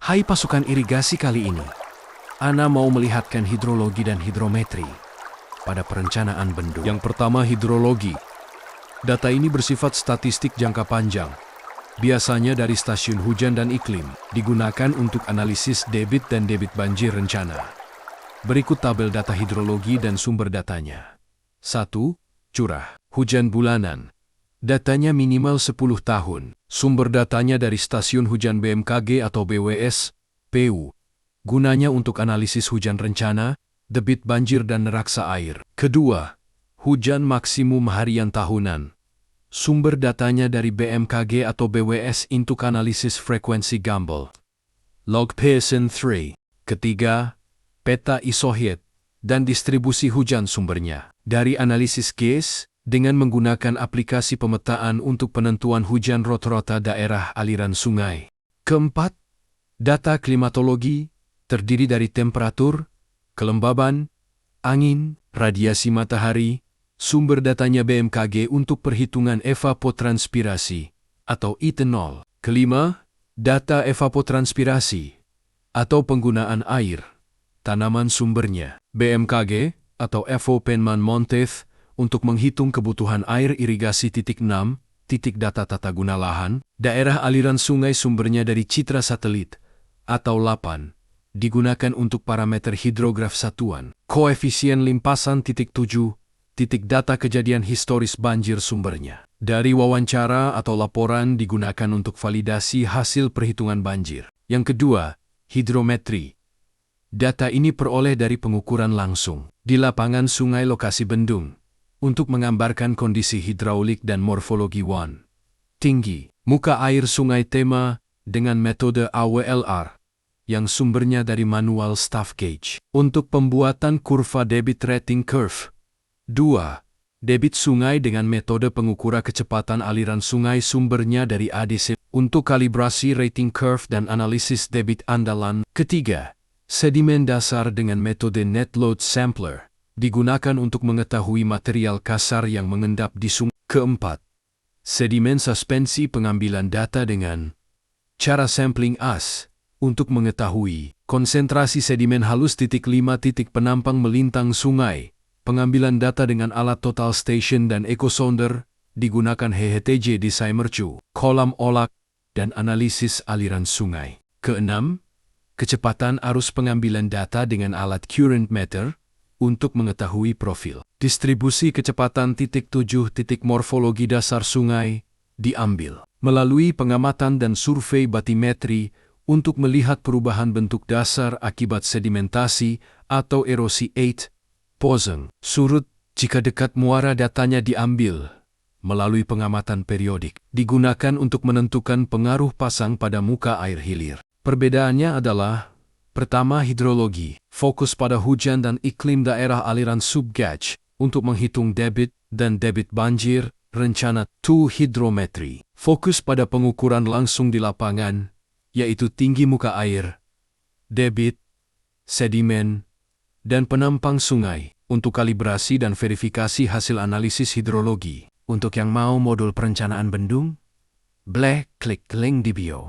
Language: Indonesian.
Hai pasukan irigasi kali ini, Ana mau melihatkan hidrologi dan hidrometri pada perencanaan bendung. Yang pertama, hidrologi. Data ini bersifat statistik jangka panjang, biasanya dari stasiun hujan dan iklim, digunakan untuk analisis debit dan debit banjir rencana. Berikut tabel data hidrologi dan sumber datanya. 1. Curah hujan bulanan. Datanya minimal 10 tahun. Sumber datanya dari stasiun hujan BMKG atau BWS, PU. Gunanya untuk analisis hujan rencana, debit banjir dan neraksa air. Kedua, hujan maksimum harian tahunan. Sumber datanya dari BMKG atau BWS untuk analisis frekuensi Gumbel. Log Pearson 3. Ketiga, peta isohet dan distribusi hujan sumbernya. Dari analisis GIS, dengan menggunakan aplikasi pemetaan untuk penentuan hujan rata-rata daerah aliran sungai. Keempat, data klimatologi terdiri dari temperatur, kelembaban, angin, radiasi matahari, sumber datanya BMKG untuk perhitungan evapotranspirasi atau etanol. Kelima, data evapotranspirasi atau penggunaan air, tanaman sumbernya. BMKG atau Evo Penman Monteith untuk menghitung kebutuhan air irigasi. 6. Titik data tata guna lahan, daerah aliran sungai sumbernya dari citra satelit, atau LAPAN, digunakan untuk parameter hidrograf satuan. Koefisien limpasan. 7. Titik data kejadian historis banjir sumbernya. Dari wawancara atau laporan digunakan untuk validasi hasil perhitungan banjir. Yang kedua, hidrometri. Data ini peroleh dari pengukuran langsung di lapangan sungai lokasi bendung, untuk menggambarkan kondisi hidraulik dan morfologi wan. Tinggi muka air sungai tema dengan metode AWLR yang sumbernya dari manual staff gauge. Untuk pembuatan kurva debit rating curve. 2. Debit sungai dengan metode pengukuran kecepatan aliran sungai sumbernya dari ADC untuk kalibrasi rating curve dan analisis debit andalan. Ketiga, sedimen dasar dengan metode net load sampler digunakan untuk mengetahui material kasar yang mengendap di sungai. Keempat, sedimen suspensi pengambilan data dengan cara sampling AS untuk mengetahui konsentrasi sedimen halus. 5. Penampang melintang sungai. Pengambilan data dengan alat total station dan echo sounder digunakan HHTJ di Saimercu, kolam olak, dan analisis aliran sungai. Keenam, kecepatan arus pengambilan data dengan alat current meter untuk mengetahui profil distribusi kecepatan. 7. Morfologi dasar sungai diambil melalui pengamatan dan survei batimetri untuk melihat perubahan bentuk dasar akibat sedimentasi atau erosi. 8. Pasang surut. Jika dekat muara, datanya diambil melalui pengamatan periodik, digunakan untuk menentukan pengaruh pasang pada muka air hilir. Perbedaannya adalah: pertama, hidrologi, fokus pada hujan dan iklim daerah aliran subgauge untuk menghitung debit dan debit banjir rencana. 2. Hidrometri, fokus pada pengukuran langsung di lapangan, yaitu tinggi muka air, debit, sedimen, dan penampang sungai untuk kalibrasi dan verifikasi hasil analisis hidrologi. Untuk yang mau modul perencanaan bendung, klik link di bio.